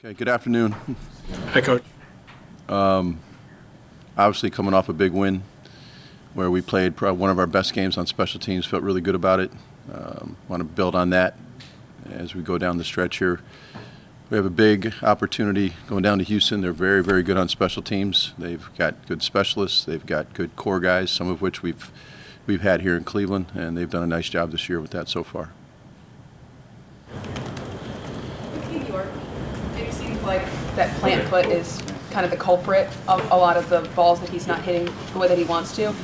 Okay, good afternoon. Hi, Coach. Obviously coming off a big win where we played probably one of our best games on special teams, felt really good about it. Want to build on that as we go down the stretch here. We have a big opportunity going down to Houston. They're very, very good on special teams. They've got good specialists. They've got good core guys, some of which we've had here in Cleveland, and they've done a nice job this year with that so far. With New York, it seems like that plant foot is kind of the culprit of a lot of the balls that he's not hitting the way that he wants to.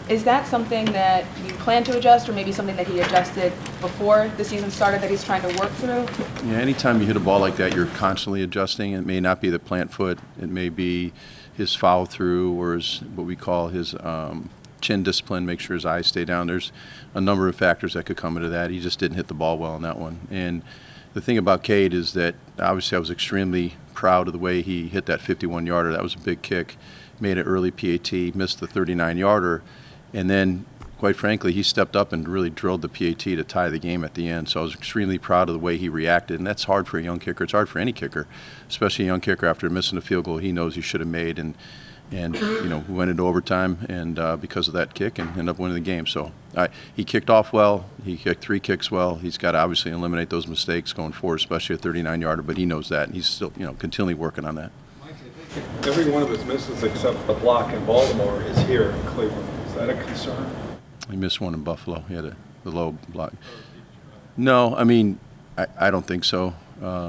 Is that something that you plan to adjust, or maybe something that he adjusted before the season started that he's trying to work through? Yeah, anytime you hit a ball like that, you're constantly adjusting. It may not be the plant foot. It may be his follow through, or his, what we call his chin discipline, make sure his eyes stay down. There's a number of factors that could come into that. He just didn't hit the ball well on that one. And the thing about Cade is that obviously I was extremely proud of the way he hit that 51-yarder. That was a big kick. Made an early PAT, missed the 39-yarder. And then, quite frankly, he stepped up and really drilled the PAT to tie the game at the end. So I was extremely proud of the way he reacted. And that's hard for a young kicker. It's hard for any kicker, especially a young kicker after missing a field goal he knows he should have made. And you know, we went into overtime and because of that kick and ended up winning the game. So he kicked off well. He kicked 3 kicks well. He's got to obviously eliminate those mistakes going forward, especially a 39-yarder. But he knows that, and he's still, continually working on that. Mike, I think every one of his misses except the block in Baltimore is here in Cleveland. Is that a concern? He missed one in Buffalo. He had the low block. No, I mean, I don't think so,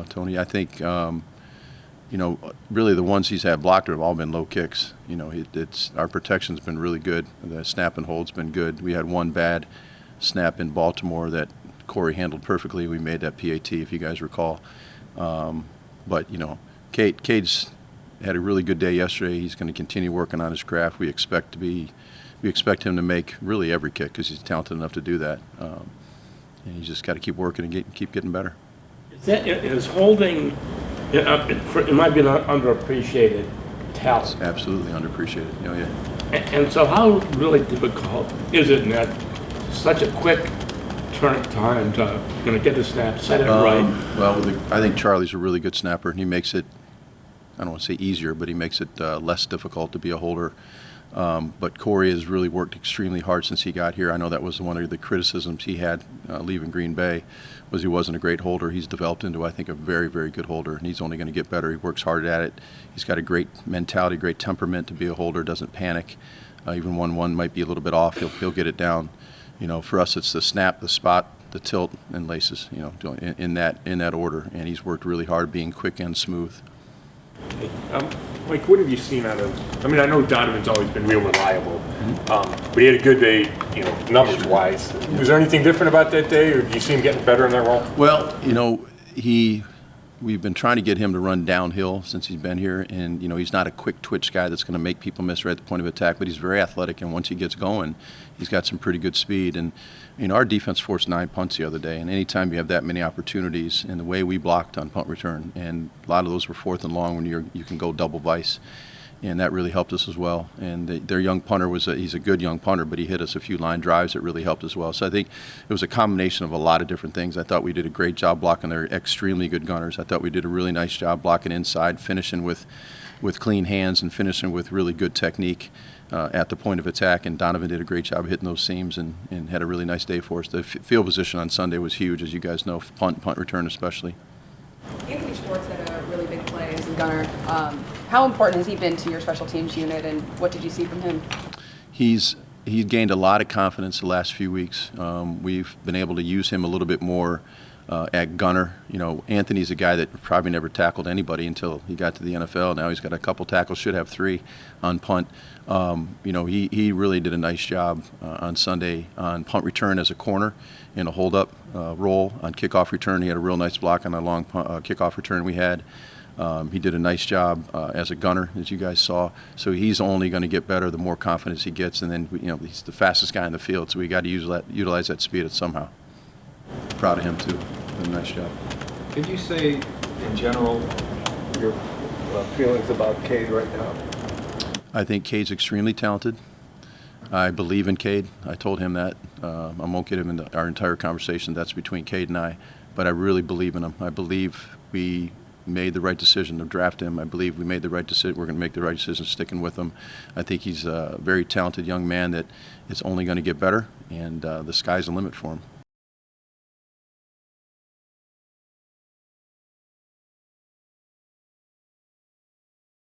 Tony. I think, really the ones he's had blocked have all been low kicks. It's our protection's been really good. The snap and hold's been good. We had one bad snap in Baltimore that Corey handled perfectly. We made that PAT, if you guys recall. But Cade's had a really good day yesterday. He's going to continue working on his craft. We expect him to make really every kick because he's talented enough to do that. And he's just got to keep working and keep getting better. Is holding, it might be an underappreciated talent. It's absolutely underappreciated. Yeah. And so how really difficult is it in that such a quick turn time to get the snap, set it right? Well, I think Charlie's a really good snapper, and he makes it, I don't want to say easier, but he makes it less difficult to be a holder. But Corey has really worked extremely hard since he got here. I know that was one of the criticisms he had leaving Green Bay, was he wasn't a great holder. He's developed into, I think, a very, very good holder, and he's only going to get better. He works hard at it. He's got a great mentality, great temperament to be a holder, doesn't panic. Even when one might be a little bit off, he'll get it down. For us, it's the snap, the spot, the tilt, and laces, in that order. And he's worked really hard being quick and smooth. Mike, what have you seen out of? I mean, I know Donovan's always been real reliable, but he had a good day, numbers-wise. Was there anything different about that day, or do you see him getting better in that role? Well, we've been trying to get him to run downhill since he's been here, and he's not a quick twitch guy that's going to make people miss right at the point of attack, but he's very athletic, and once he gets going, he's got some pretty good speed. And our defense forced 9 punts the other day, and anytime you have that many opportunities, and the way we blocked on punt return, and a lot of those were 4th and long when you can go double vice, and that really helped us as well. And their young punter he's a good young punter, but he hit us a few line drives that really helped as well. So I think it was a combination of a lot of different things. I thought we did a great job blocking their extremely good gunners. I thought we did a really nice job blocking inside, finishing with clean hands and finishing with really good technique at the point of attack. And Donovan did a great job hitting those seams and had a really nice day for us. The field position on Sunday was huge, as you guys know, punt return especially. Anthony Schwartz had a really big play as a gunner. How important has he been to your special teams unit, and what did you see from him? He's gained a lot of confidence the last few weeks. We've been able to use him a little bit more at gunner. Anthony's a guy that probably never tackled anybody until he got to the NFL. Now he's got a couple tackles, should have 3 on punt. He really did a nice job on Sunday on punt return as a corner in a hold-up role. On kickoff return, he had a real nice block on the long kickoff return we had. He did a nice job as a gunner, as you guys saw. So he's only going to get better the more confidence he gets. And then, he's the fastest guy in the field, so we got to utilize that speed somehow. Proud of him too. Did a nice job. Did you say, in general, your feelings about Cade right now? I think Cade's extremely talented. I believe in Cade. I told him that. I won't get him into our entire conversation. That's between Cade and I. But I really believe in him. I believe we made the right decision to draft him. I believe we made the right decision. We're going to make the right decision sticking with him. I think he's a very talented young man that is only going to get better, and the sky's the limit for him.